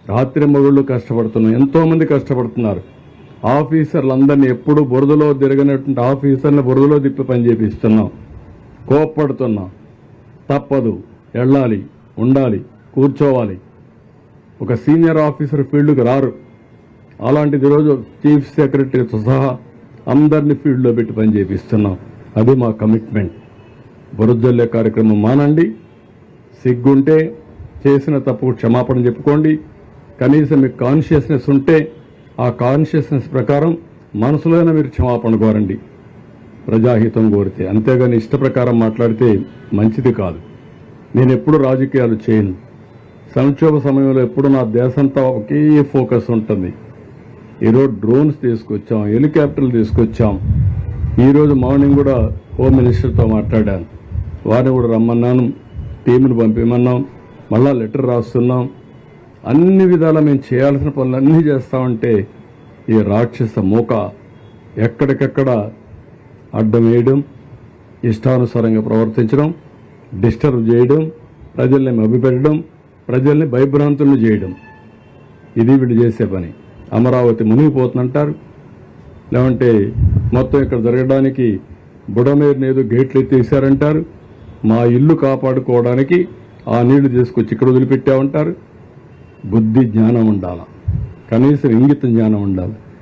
రాత్రి మగుళ్ళు కష్టపడుతున్నాం, ఎంతోమంది కష్టపడుతున్నారు. ఆఫీసర్లందరినీ ఎప్పుడు బురదలో తిరగనటువంటి ఆఫీసర్ని బురదలో తిప్పి పని చేపిస్తున్నాం. కోప్పడుతున్నాం. తప్పదు, వెళ్ళాలి, ఉండాలి, కూర్చోవాలి. ఒక సీనియర్ ఆఫీసర్ ఫీల్డ్కి రారు. అలాంటిది ఈరోజు చీఫ్ సెక్రటరీతో సహా అందరినీ ఫీల్డ్లో పెట్టి పని చేపిస్తున్నాం. అది మా కమిట్మెంట్. బురదజల్లే కార్యక్రమం మానండి. సిగ్గుంటే చేసిన తప్పు క్షమాపణ చెప్పుకోండి. కనీసం మీకు కాన్షియస్నెస్ ఉంటే ఆ కాన్షియస్నెస్ ప్రకారం మనసులోనే మీరు క్షమాపణ కోరండి, ప్రజాహితం కోరితే. అంతేగాని ఇష్ట ప్రకారం మాట్లాడితే మంచిది కాదు. నేను ఎప్పుడు రాజకీయాలు చేయను. సంక్షోభ సమయంలో ఎప్పుడు నా దేశంతా ఒకే ఫోకస్ ఉంటుంది. ఈరోజు డ్రోన్స్ తీసుకొచ్చాం, హెలికాప్టర్లు తీసుకొచ్చాం. ఈరోజు మార్నింగ్ కూడా హోమ్ మినిస్టర్తో మాట్లాడాను. వారిని కూడా రమ్మన్నాను, టీంను పంపిమన్నాం, మళ్ళా లెటర్ రాస్తున్నాం. అన్ని విధాలా మేము చేయాల్సిన పనులన్నీ చేస్తామంటే ఈ రాక్షస మూక ఎక్కడికెక్కడ అడ్డం వేయడం, ఇష్టానుసారంగా ప్రవర్తించడం, డిస్టర్బ్ చేయడం, ప్రజల్ని మభ్యపెట్టడం, ప్రజల్ని భయభ్రాంతులను చేయడం, ఇది వీళ్ళు చేసే పని. అమరావతి మునిగిపోతుందంటారు, లేదంటే మొత్తం ఇక్కడ జరగడానికి బుడమేరుని ఏదో గేట్లు ఎత్తేసారంటారు. మా ఇల్లు కాపాడుకోవడానికి ఆ నీళ్లు తీసుకొచ్చి ఇక్కడ వదిలిపెట్టామంటారు. బుద్ధి జ్ఞానం ఉండాలి, కనీసం ఇంగిత జ్ఞానం ఉండాలి.